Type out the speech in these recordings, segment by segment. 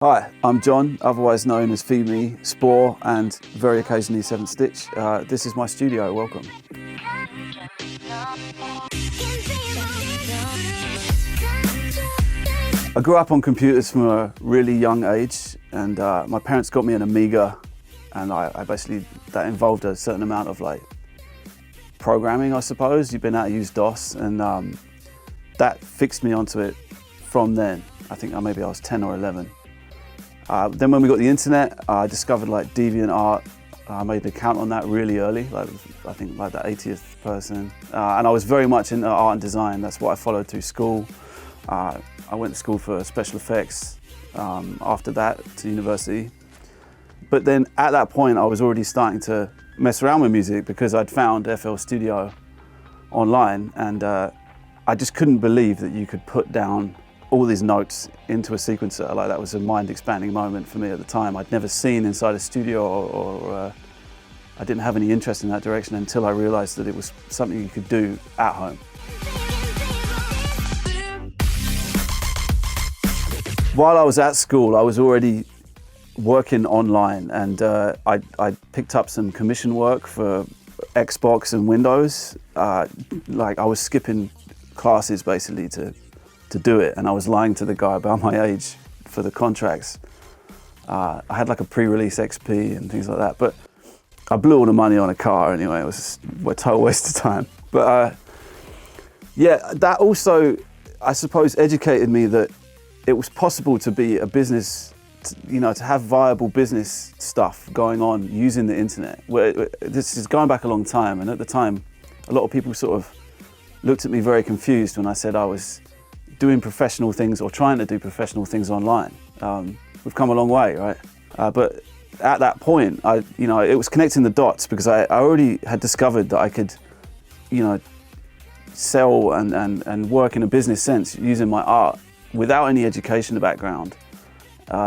Hi, I'm Jon, otherwise known as Fee-Me, Spor, and very occasionally Seventh Stitch. This is my studio, welcome. I grew up on computers from a really young age, and my parents got me an Amiga, and I basically, that involved a certain amount of programming, I suppose. You've been able to use DOS, and that fixed me onto it from then. I think maybe I was 10 or 11. Then when we got the internet, I discovered DeviantArt. I made an account on that really early, I think the 80th person. And I was very much into art and design. That's what I followed through school. I went to school for special effects after that to university. But then at that point, I was already starting to mess around with music because I'd found FL Studio online, and I just couldn't believe that you could put down all these notes into a sequencer. That was a mind-expanding moment for me at the time. I'd never seen inside a studio, or I didn't have any interest in that direction until I realized that it was something you could do at home. While I was at school, I was already working online, and I picked up some commission work for Xbox and Windows. I was skipping classes basically to do it, and I was lying to the guy about my age for the contracts. I had a pre-release XP and things like that, but I blew all the money on a car anyway. It was a total waste of time. But yeah, that also, I suppose, educated me that it was possible to be a business, to have viable business stuff going on using the internet. This is going back a long time, and at the time, a lot of people sort of looked at me very confused when I said I was doing professional things or trying to do professional things online. We've come a long way, right? But at that point, it was connecting the dots because I already had discovered that I could, sell and work in a business sense using my art without any education background.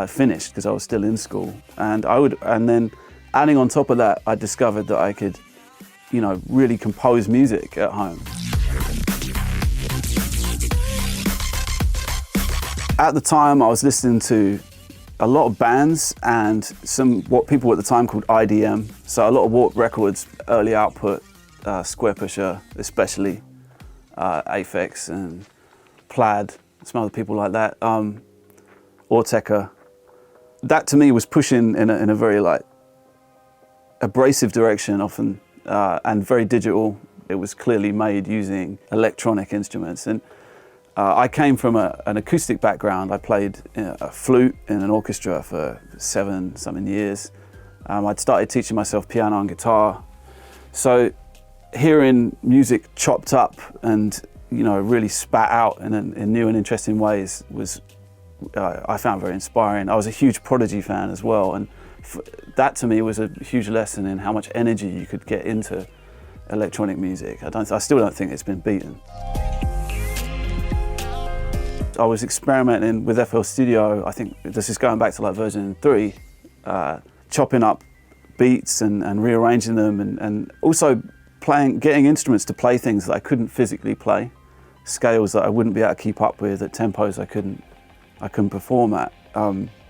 Finished because I was still in school, and then adding on top of that, I discovered that I could, really compose music at home. At the time, I was listening to a lot of bands and what people at the time called IDM. So a lot of Warp Records, early output, Square Pusher especially, Aphex and Plaid, some other people like that, Orteka. That to me was pushing in a very abrasive direction often, and very digital. It was clearly made using electronic instruments. And I came from an acoustic background. I played a flute in an orchestra for 7-something years. I'd started teaching myself piano and guitar. So hearing music chopped up and really spat out in new and interesting ways was, I found very inspiring. I was a huge Prodigy fan as well, and that to me was a huge lesson in how much energy you could get into electronic music. I still don't think it's been beaten. I was experimenting with FL Studio. I think this is going back to version 3, chopping up beats and rearranging them, and also getting instruments to play things that I couldn't physically play, scales that I wouldn't be able to keep up with, at tempos I couldn't perform at.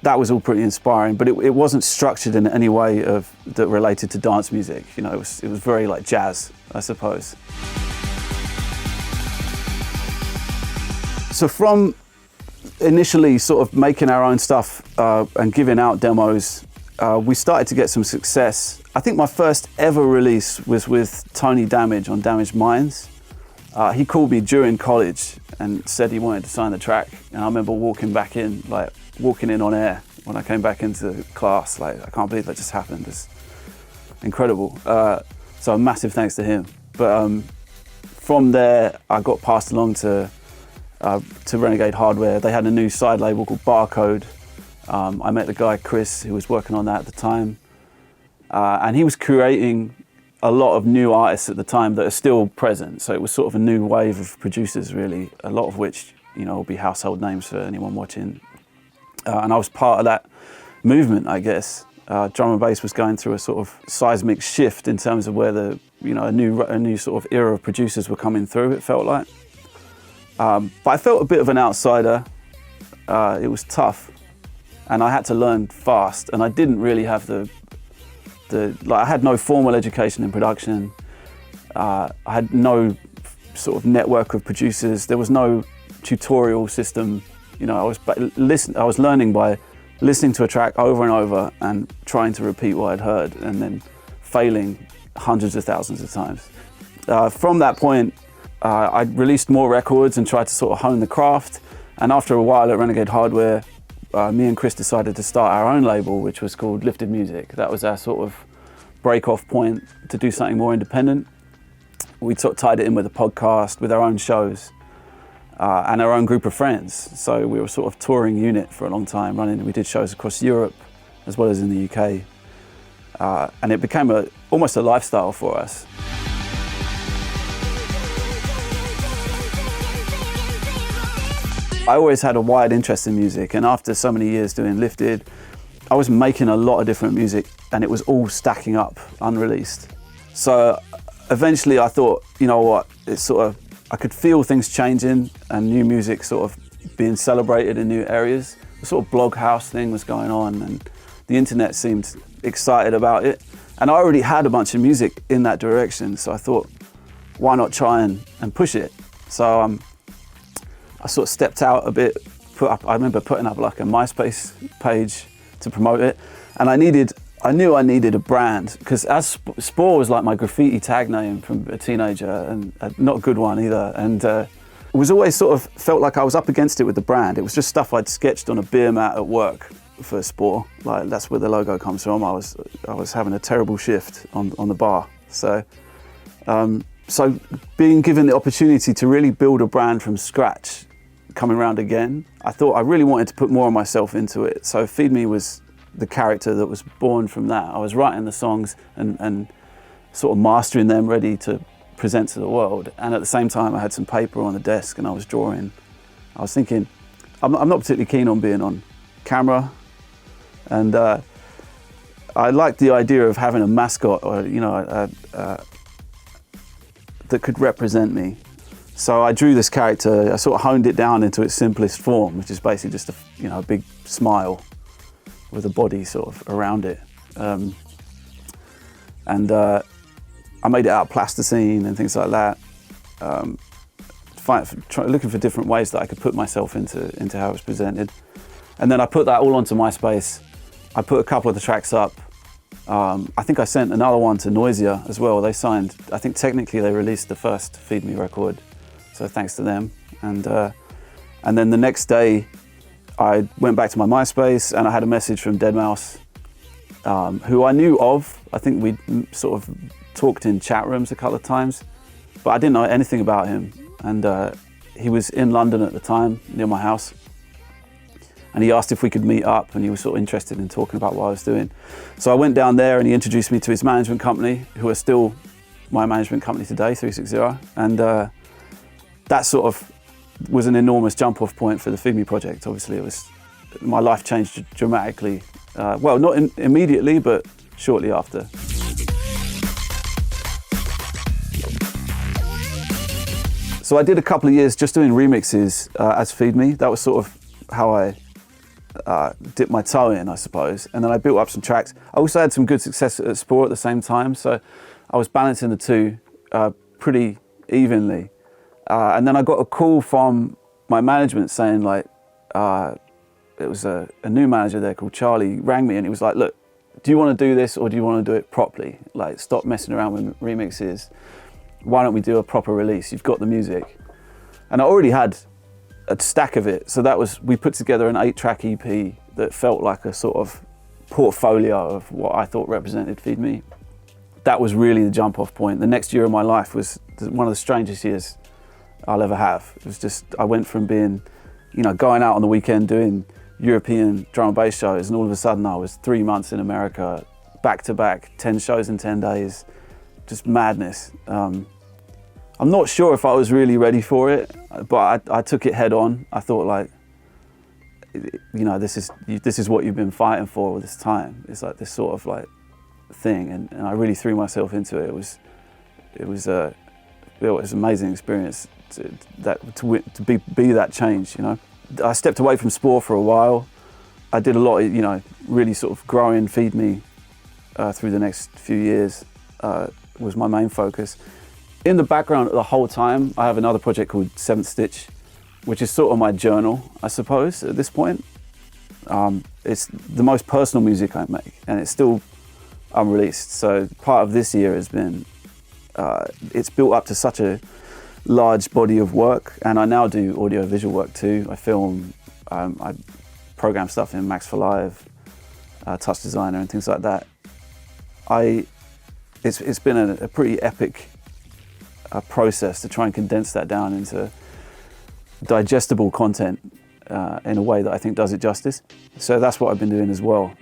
That was all pretty inspiring, but it wasn't structured in any way that related to dance music. It was very jazz, I suppose. So from initially sort of making our own stuff and giving out demos, we started to get some success. I think my first ever release was with Tony Damage on Damaged Minds. He called me during college and said he wanted to sign the track. And I remember walking in on air when I came back into class. I can't believe that just happened. It's incredible. So a massive thanks to him. But from there, I got passed along to Renegade Hardware. They had a new side label called Barcode. I met the guy Chris who was working on that at the time, and he was creating a lot of new artists at the time that are still present. So it was sort of a new wave of producers, really, a lot of which will be household names for anyone watching. And I was part of that movement, I guess. Drum and bass was going through a sort of seismic shift in terms of where a new sort of era of producers were coming through, it felt like. But I felt a bit of an outsider. It was tough. and I had to learn fast, and I didn't really have I had no formal education in production. I had no sort of network of producers. There was no tutorial system. You know, I was learning by listening to a track over and over and trying to repeat what I'd heard, and then failing hundreds of thousands of times. From that point, I released more records and tried to sort of hone the craft. And after a while at Renegade Hardware, me and Chris decided to start our own label, which was called Lifted Music. That was our sort of break-off point to do something more independent. We sort of tied it in with a podcast, with our own shows, and our own group of friends. So we were sort of touring unit for a long time, we did shows across Europe as well as in the UK. And it became almost a lifestyle for us. I always had a wide interest in music, and after so many years doing Lifted, I was making a lot of different music, and it was all stacking up unreleased. So eventually I thought, you know what, I could feel things changing and new music sort of being celebrated in new areas. The sort of blog house thing was going on, and the internet seemed excited about it. And I already had a bunch of music in that direction, so I thought, why not try and push it? So I sort of stepped out a bit, I remember putting up like a MySpace page to promote it, and I knew I needed a brand, because as Spor was like my graffiti tag name from a teenager, and not a good one either, and it was always sort of felt like I was up against it with the brand. It was just stuff I'd sketched on a beer mat at work for Spor, like that's where the logo comes from. I was having a terrible shift on the bar, so being given the opportunity to really build a brand from scratch, coming around again, I thought I really wanted to put more of myself into it. So Feed Me was the character that was born from that. I was writing the songs and sort of mastering them, ready to present to the world. And at the same time, I had some paper on the desk and I was drawing. I was thinking, I'm not particularly keen on being on camera. And I liked the idea of having a mascot, or that could represent me. So I drew this character. I sort of honed it down into its simplest form, which is basically just a big smile with a body sort of around it. And I made it out of plasticine and things like that. Looking for different ways that I could put myself into how it was presented. And then I put that all onto MySpace. I put a couple of the tracks up. I think I sent another one to Noisia as well. They signed, I think technically they released the first Feed Me record. So thanks to them. And then the next day, I went back to my MySpace and I had a message from deadmau5, who I knew of. I think we sort of talked in chat rooms a couple of times, but I didn't know anything about him. And he was in London at the time, near my house. And he asked if we could meet up, and he was sort of interested in talking about what I was doing. So I went down there and he introduced me to his management company, who are still my management company today, 360. And that sort of was an enormous jump-off point for the Feed Me project. Obviously, my life changed dramatically. Well, not immediately, but shortly after. So I did a couple of years just doing remixes as Feed Me. That was sort of how I dipped my toe in, I suppose. And then I built up some tracks. I also had some good success at Spor at the same time, so I was balancing the two pretty evenly. And then I got a call from my management saying, like, it was a new manager there called Charlie, rang me and he was like, look, do you want to do this or do you want to do it properly? Like, stop messing around with remixes. Why don't we do a proper release? You've got the music. And I already had a stack of it. So we put together an 8-track EP that felt like a sort of portfolio of what I thought represented Feed Me. That was really the jump off point. The next year of my life was one of the strangest years I'll ever have. It was just, I went from being, going out on the weekend doing European drum and bass shows, and all of a sudden I was 3 months in America, back to back, 10 shows in 10 days, just madness. I'm not sure if I was really ready for it, but I took it head on. I thought, like, this is what you've been fighting for all this time. It's like this sort of like thing, and I really threw myself into it. It was an amazing experience to be that change. I stepped away from Sport for a while, I did a lot, you know, really sort of grow and feed me through the next few years was my main focus. In the background the whole time, I have another project called Seventh Stitch, which is sort of my journal, I suppose, at this point. It's the most personal music I make, and it's still unreleased. So part of this year has been, it's built up to such a large body of work, and I now do audio-visual work too. I film, I program stuff in Max for Live, Touch Designer and things like that. It's been a pretty epic process to try and condense that down into digestible content in a way that I think does it justice. So that's what I've been doing as well.